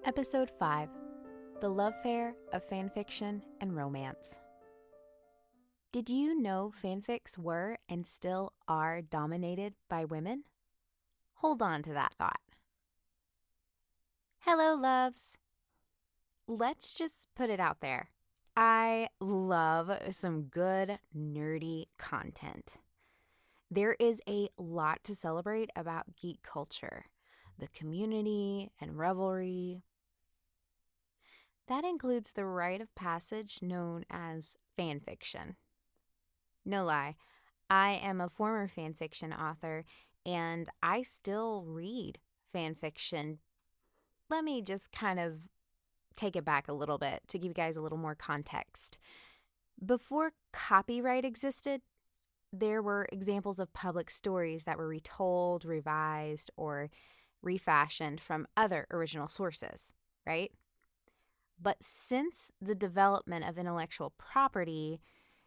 Episode 5: The Love Fair of Fanfiction and Romance. Did you know fanfics were and still are dominated by women? Hold on to that thought. Hello, loves. Let's just put it out there. I love some good, nerdy content. There is a lot to celebrate about geek culture, the community, and revelry. That includes the rite of passage known as fanfiction. No lie, I am a former fanfiction author, and I still read fanfiction. Let me just kind of take it back a little bit to give you guys a little more context. Before copyright existed, there were examples of public stories that were retold, revised, or refashioned from other original sources, right? But since the development of intellectual property,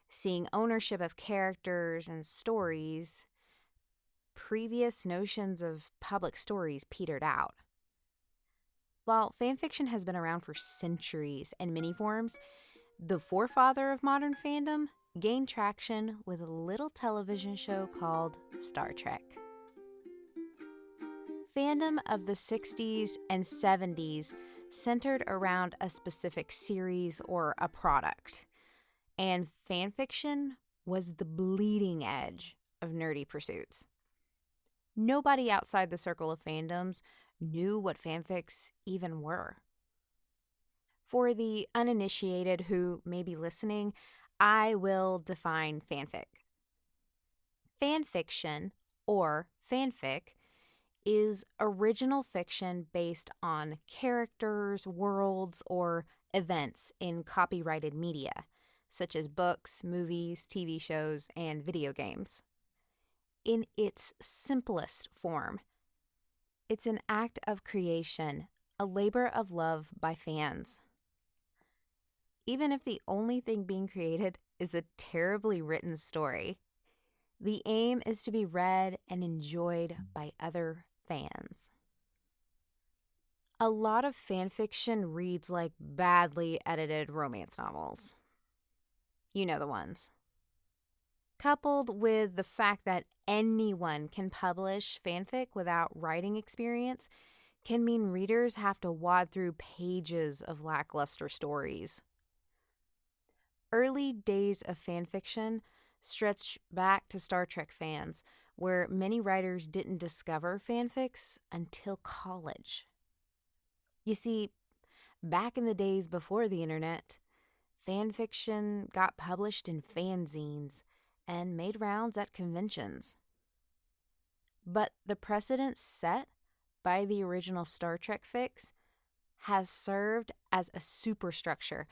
seeing ownership of characters and stories, previous notions of public stories petered out. While fanfiction has been around for centuries in many forms, the forefather of modern fandom gained traction with a little television show called Star Trek. Fandom of the 60s and 70s centered around a specific series or a product, and fanfiction was the bleeding edge of nerdy pursuits. Nobody outside the circle of fandoms knew what fanfics even were. For the uninitiated who may be listening, I will define fanfic. Fanfiction, or fanfic, is original fiction based on characters, worlds, or events in copyrighted media, such as books, movies, TV shows, and video games. In its simplest form, it's an act of creation, a labor of love by fans. Even if the only thing being created is a terribly written story, the aim is to be read and enjoyed by other fans. A lot of fanfiction reads like badly edited romance novels. You know the ones. Coupled with the fact that anyone can publish fanfic without writing experience can mean readers have to wade through pages of lackluster stories. Early days of fanfiction stretch back to Star Trek fans, where many writers didn't discover fanfics until college. You see, back in the days before the internet, fanfiction got published in fanzines and made rounds at conventions. But the precedent set by the original Star Trek fics has served as a superstructure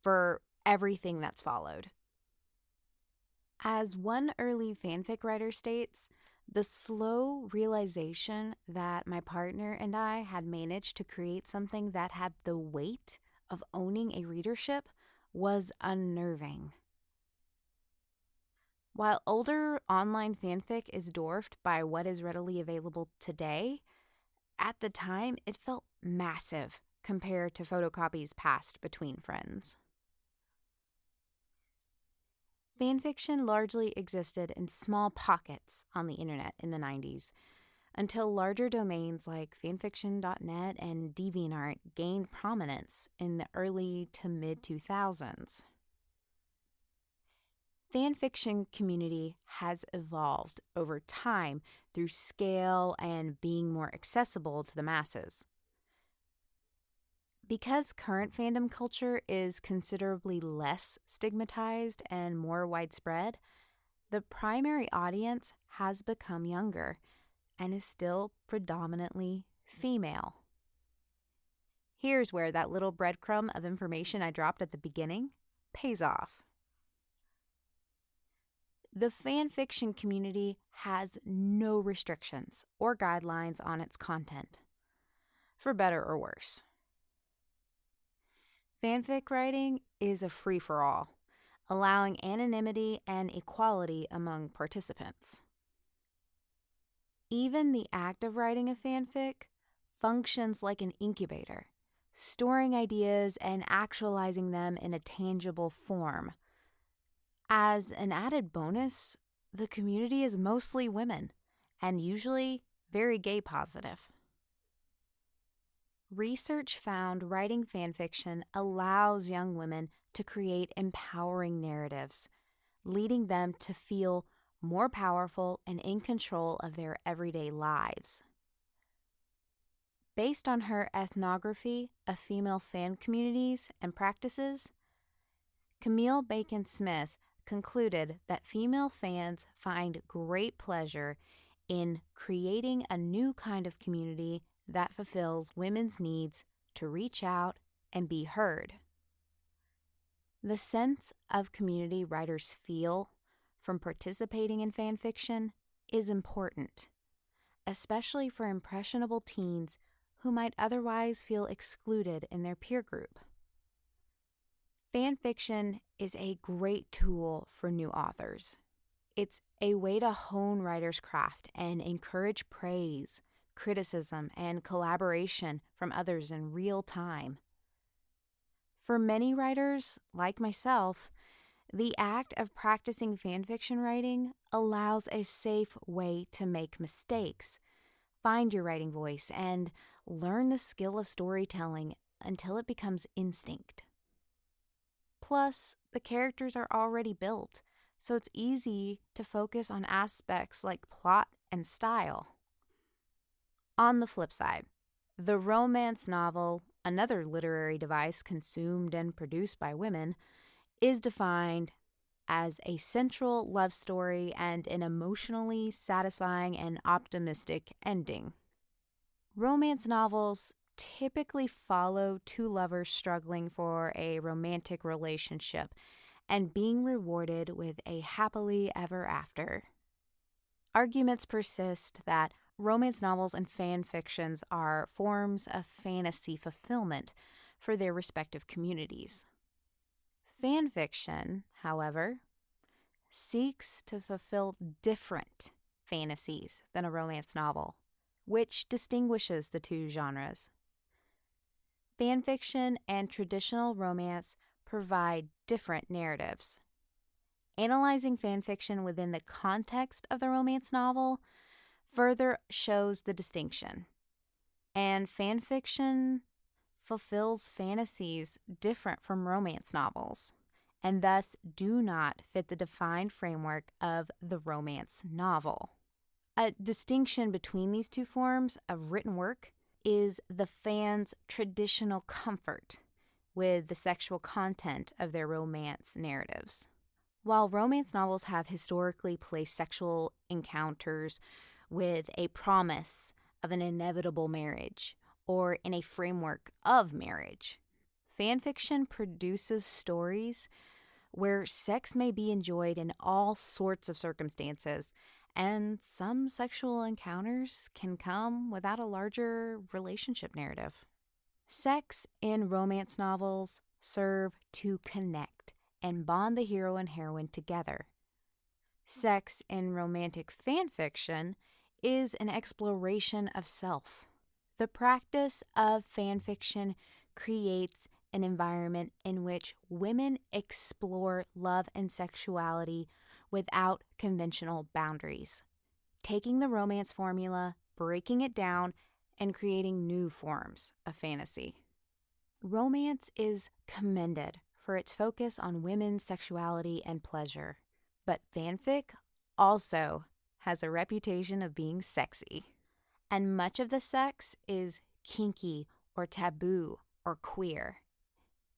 for everything that's followed. As one early fanfic writer states, the slow realization that my partner and I had managed to create something that had the weight of owning a readership was unnerving. While older online fanfic is dwarfed by what is readily available today, at the time it felt massive compared to photocopies passed between friends. Fanfiction largely existed in small pockets on the internet in the 90s, until larger domains like fanfiction.net and DeviantArt gained prominence in the early to mid-2000s. Fanfiction community has evolved over time through scale and being more accessible to the masses. Because current fandom culture is considerably less stigmatized and more widespread, the primary audience has become younger and is still predominantly female. Here's where that little breadcrumb of information I dropped at the beginning pays off. The fanfiction community has no restrictions or guidelines on its content, for better or worse. Fanfic writing is a free-for-all, allowing anonymity and equality among participants. Even the act of writing a fanfic functions like an incubator, storing ideas and actualizing them in a tangible form. As an added bonus, the community is mostly women, and usually very gay positive. Research found writing fanfiction allows young women to create empowering narratives, leading them to feel more powerful and in control of their everyday lives. Based on her ethnography of female fan communities and practices, Camille Bacon Smith concluded that female fans find great pleasure in creating a new kind of community that fulfills women's needs to reach out and be heard. The sense of community writers feel from participating in fan fiction is important, especially for impressionable teens who might otherwise feel excluded in their peer group. Fan fiction is a great tool for new authors. It's a way to hone writers' craft and encourage praise, criticism, and collaboration from others in real time. For many writers, like myself, the act of practicing fanfiction writing allows a safe way to make mistakes, find your writing voice, and learn the skill of storytelling until it becomes instinct. Plus, the characters are already built, so it's easy to focus on aspects like plot and style. On the flip side, the romance novel, another literary device consumed and produced by women, is defined as a central love story and an emotionally satisfying and optimistic ending. Romance novels typically follow two lovers struggling for a romantic relationship and being rewarded with a happily ever after. Arguments persist that romance novels and fan fictions are forms of fantasy fulfillment for their respective communities. Fan fiction, however, seeks to fulfill different fantasies than a romance novel, which distinguishes the two genres. Fan fiction and traditional romance provide different narratives. Analyzing fan fiction within the context of the romance novel further shows the distinction. And fan fiction fulfills fantasies different from romance novels, and thus do not fit the defined framework of the romance novel. A distinction between these two forms of written work is the fan's traditional comfort with the sexual content of their romance narratives. While romance novels have historically placed sexual encounters with a promise of an inevitable marriage or in a framework of marriage, fan fiction produces stories where sex may be enjoyed in all sorts of circumstances, and some sexual encounters can come without a larger relationship narrative. Sex in romance novels serve to connect and bond the hero and heroine together. Sex in romantic fan fiction is an exploration of self. The practice of fan fiction creates an environment in which women explore love and sexuality without conventional boundaries, taking the romance formula, breaking it down, and creating new forms of fantasy. Romance is commended for its focus on women's sexuality and pleasure, but fanfic also has a reputation of being sexy. And much of the sex is kinky or taboo or queer.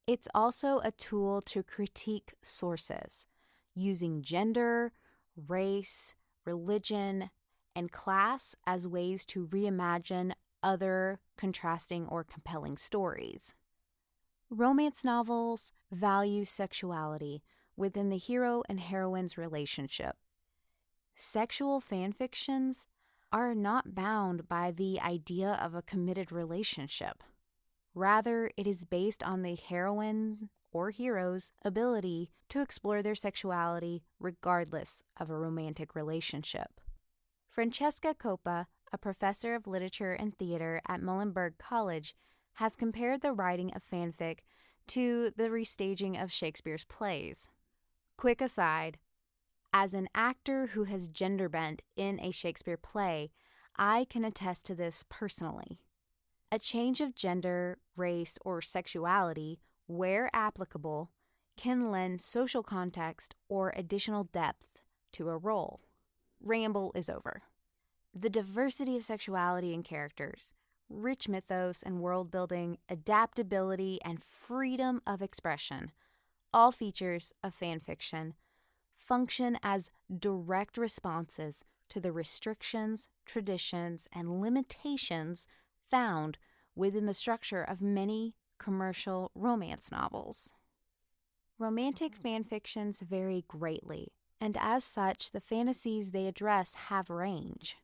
It's also a tool to critique sources, using gender, race, religion, and class as ways to reimagine other contrasting or compelling stories. Romance novels value sexuality within the hero and heroine's relationship. Sexual fan fictions are not bound by the idea of a committed relationship. Rather, it is based on the heroine or hero's ability to explore their sexuality regardless of a romantic relationship. Francesca Coppa, a professor of literature and theater at Muhlenberg College, has compared the writing of fanfic to the restaging of Shakespeare's plays. Quick aside, as an actor who has gender bent in a Shakespeare play, I can attest to this personally. A change of gender, race, or sexuality, where applicable, can lend social context or additional depth to a role. Ramble is over. The diversity of sexuality and characters, rich mythos and world building, adaptability, and freedom of expression, all features of fanfiction, function as direct responses to the restrictions, traditions, and limitations found within the structure of many commercial romance novels. Romantic fanfictions vary greatly, and as such, the fantasies they address have range.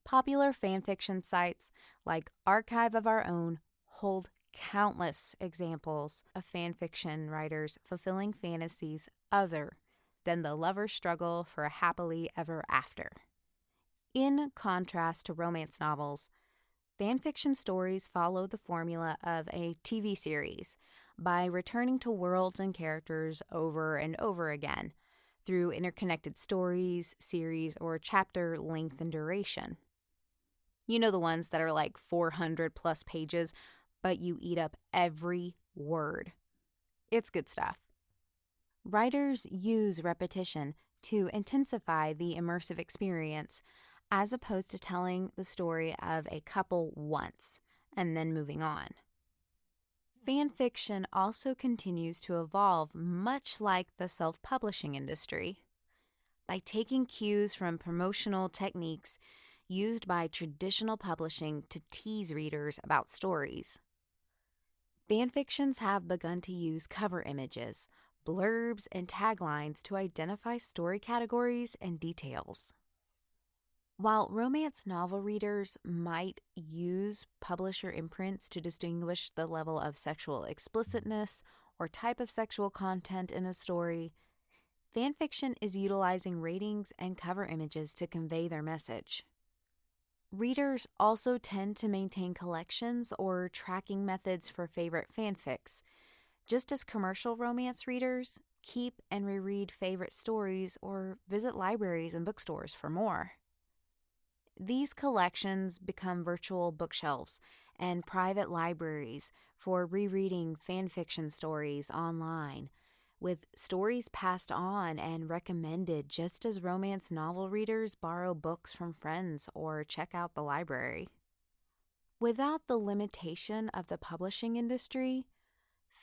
Popular fanfiction sites like Archive of Our Own hold countless examples of fanfiction writers fulfilling fantasies other than the lover's struggle for a happily ever after. In contrast to romance novels, fanfiction stories follow the formula of a TV series by returning to worlds and characters over and over again through interconnected stories, series, or chapter length and duration. You know, the ones that are like 400 plus pages, but you eat up every word. It's good stuff. Writers use repetition to intensify the immersive experience, as opposed to telling the story of a couple once and then moving on. Fanfiction also continues to evolve, much like the self-publishing industry, by taking cues from promotional techniques used by traditional publishing to tease readers about stories. Fanfictions have begun to use cover images, blurbs, and taglines to identify story categories and details. While romance novel readers might use publisher imprints to distinguish the level of sexual explicitness or type of sexual content in a story, fanfiction is utilizing ratings and cover images to convey their message. Readers also tend to maintain collections or tracking methods for favorite fanfics, just as commercial romance readers keep and reread favorite stories or visit libraries and bookstores for more. These collections become virtual bookshelves and private libraries for rereading fanfiction stories online, with stories passed on and recommended just as romance novel readers borrow books from friends or check out the library. Without the limitation of the publishing industry,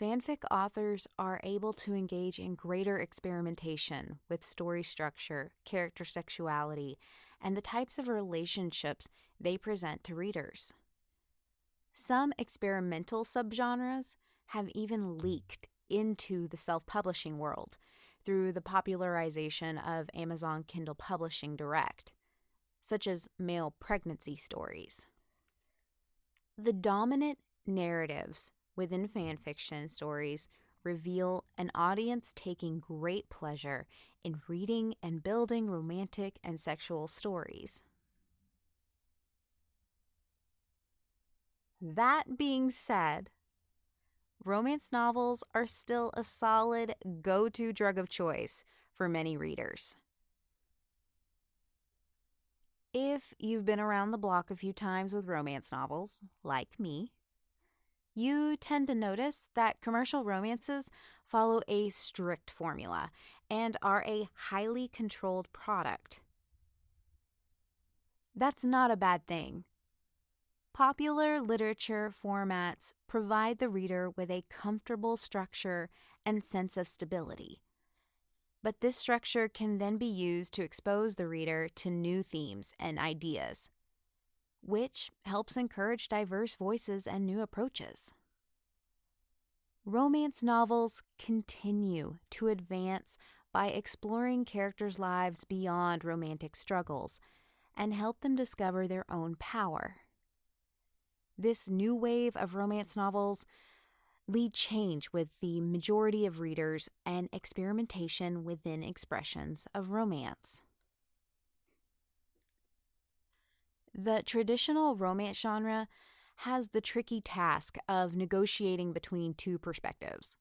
fanfic authors are able to engage in greater experimentation with story structure, character sexuality, and the types of relationships they present to readers. Some experimental subgenres have even leaked into the self-publishing world through the popularization of Amazon Kindle Publishing Direct, such as male pregnancy stories. The dominant narratives within fanfiction stories reveal an audience taking great pleasure in reading and building romantic and sexual stories. That being said, romance novels are still a solid go-to drug of choice for many readers. If you've been around the block a few times with romance novels, like me, you tend to notice that commercial romances follow a strict formula and are a highly controlled product. That's not a bad thing. Popular literature formats provide the reader with a comfortable structure and sense of stability. But this structure can then be used to expose the reader to new themes and ideas, which helps encourage diverse voices and new approaches. Romance novels continue to advance by exploring characters' lives beyond romantic struggles and help them discover their own power. This new wave of romance novels lead change with the majority of readers and experimentation within expressions of romance. The traditional romance genre has the tricky task of negotiating between two perspectives.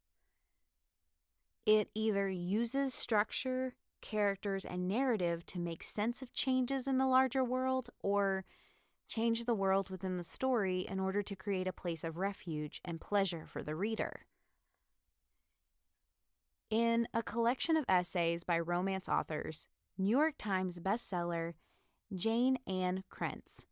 It either uses structure, characters, and narrative to make sense of changes in the larger world, or change the world within the story in order to create a place of refuge and pleasure for the reader. In a collection of essays by romance authors, New York Times bestseller Jane Ann Krentz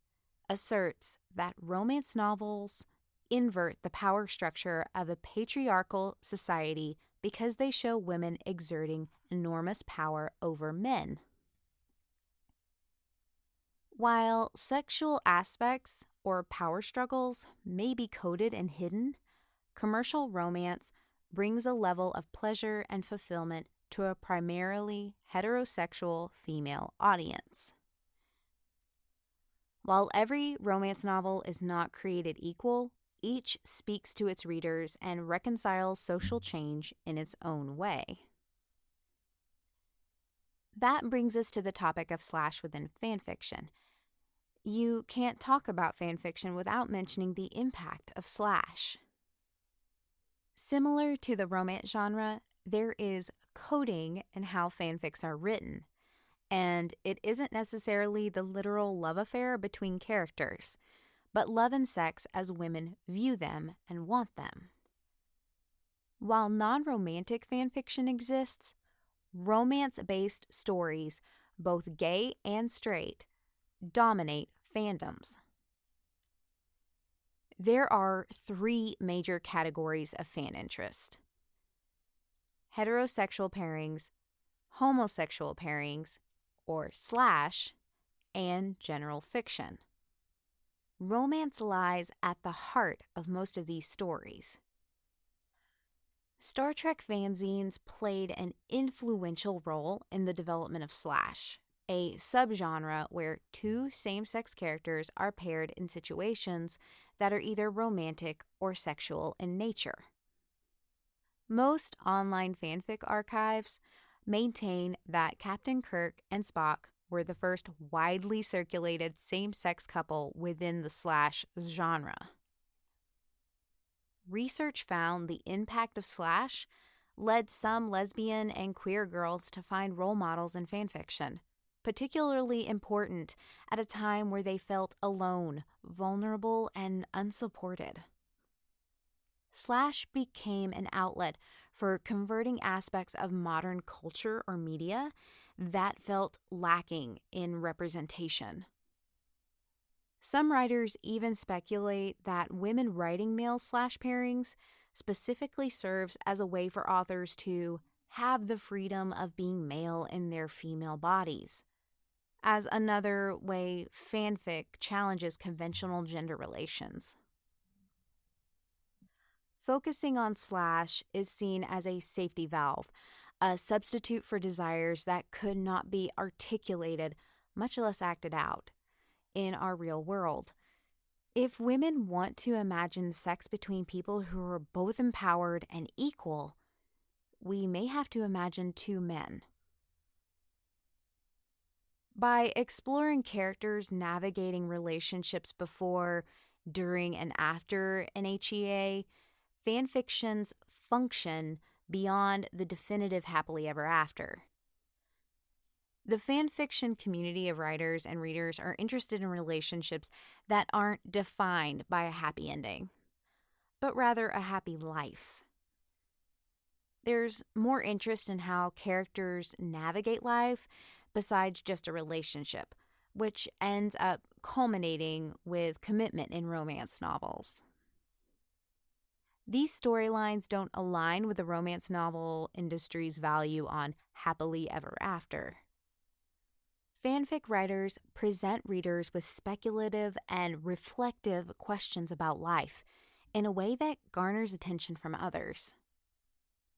asserts that romance novels invert the power structure of a patriarchal society because they show women exerting enormous power over men. While sexual aspects or power struggles may be coded and hidden, commercial romance brings a level of pleasure and fulfillment to a primarily heterosexual female audience. While every romance novel is not created equal, each speaks to its readers and reconciles social change in its own way. That brings us to the topic of slash within fanfiction. You can't talk about fanfiction without mentioning the impact of slash. Similar to the romance genre, there is coding in how fanfics are written, and it isn't necessarily the literal love affair between characters, but love and sex as women view them and want them. While non-romantic fanfiction exists, romance-based stories, both gay and straight, dominate fandoms. There are 3 major categories of fan interest: heterosexual pairings, homosexual pairings, or slash, and general fiction. Romance lies at the heart of most of these stories. Star Trek fanzines played an influential role in the development of slash, a subgenre where 2 same-sex characters are paired in situations that are either romantic or sexual in nature. Most online fanfic archives maintain that Captain Kirk and Spock were the first widely circulated same-sex couple within the slash genre. Research found the impact of slash led some lesbian and queer girls to find role models in fanfiction, particularly important at a time where they felt alone, vulnerable, and unsupported. Slash became an outlet for converting aspects of modern culture or media that felt lacking in representation. Some writers even speculate that women writing male slash pairings specifically serves as a way for authors to have the freedom of being male in their female bodies, as another way fanfic challenges conventional gender relations. Focusing on slash is seen as a safety valve, a substitute for desires that could not be articulated, much less acted out, in our real world. If women want to imagine sex between people who are both empowered and equal, we may have to imagine 2 men. By exploring characters navigating relationships before, during, and after an HEA, fanfictions function beyond the definitive happily ever after. The fanfiction community of writers and readers are interested in relationships that aren't defined by a happy ending, but rather a happy life. There's more interest in how characters navigate life besides just a relationship, which ends up culminating with commitment in romance novels. These storylines don't align with the romance novel industry's value on happily ever after. Fanfic writers present readers with speculative and reflective questions about life in a way that garners attention from others.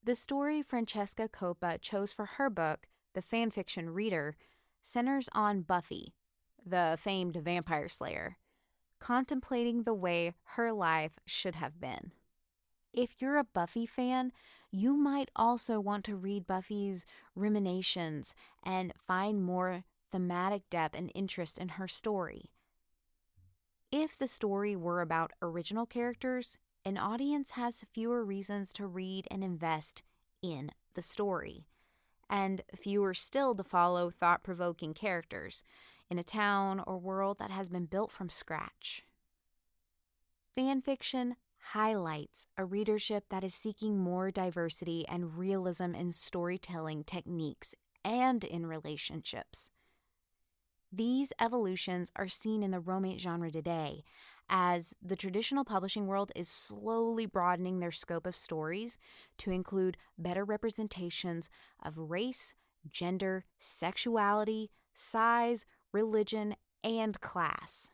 The story Francesca Coppa chose for her book, The Fanfiction Reader, centers on Buffy, the famed vampire slayer, contemplating the way her life should have been. If you're a Buffy fan, you might also want to read Buffy's ruminations and find more thematic depth and interest in her story. If the story were about original characters, an audience has fewer reasons to read and invest in the story, and fewer still to follow thought-provoking characters in a town or world that has been built from scratch. Fanfiction highlights a readership that is seeking more diversity and realism in storytelling techniques and in relationships. These evolutions are seen in the romance genre today, as the traditional publishing world is slowly broadening their scope of stories to include better representations of race, gender, sexuality, size, religion, and class.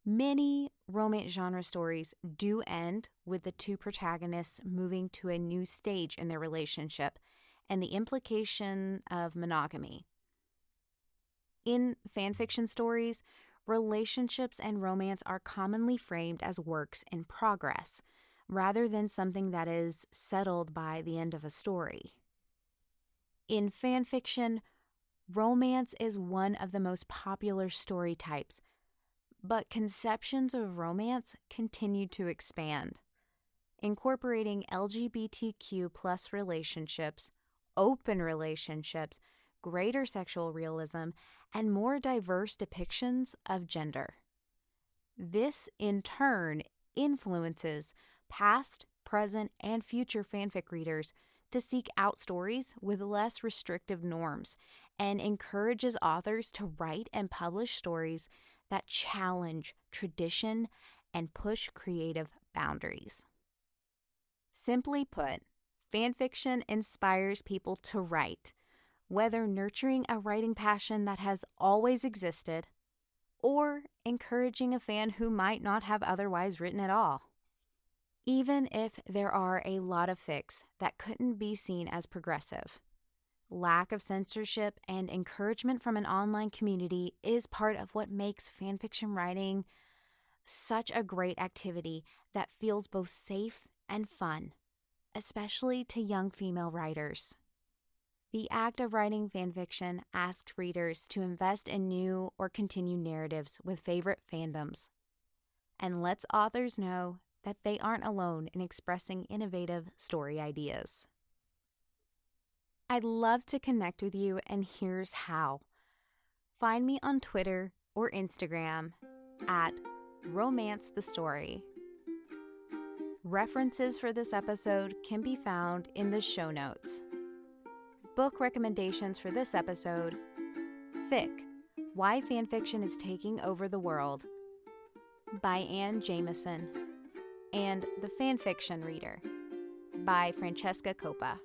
Many romance genre stories do end with the two protagonists moving to a new stage in their relationship and the implication of monogamy. In fanfiction stories, relationships and romance are commonly framed as works in progress, rather than something that is settled by the end of a story. In fanfiction, romance is one of the most popular story types, but conceptions of romance continue to expand, incorporating LGBTQ+ relationships, open relationships, greater sexual realism, and more diverse depictions of gender. This, in turn, influences past, present, and future fanfic readers to seek out stories with less restrictive norms and encourages authors to write and publish stories that challenge tradition and push creative boundaries. Simply put, fanfiction inspires people to write, whether nurturing a writing passion that has always existed or encouraging a fan who might not have otherwise written at all. Even if there are a lot of fics that couldn't be seen as progressive, lack of censorship and encouragement from an online community is part of what makes fanfiction writing such a great activity that feels both safe and fun, especially to young female writers. The act of writing fanfiction asks readers to invest in new or continued narratives with favorite fandoms, and lets authors know that they aren't alone in expressing innovative story ideas. I'd love to connect with you, and here's how. Find me on Twitter or Instagram at romancethestory. References for this episode can be found in the show notes. Book recommendations for this episode: Fic, Why Fanfiction is Taking Over the World by Anne Jameson, and The Fanfiction Reader by Francesca Coppa.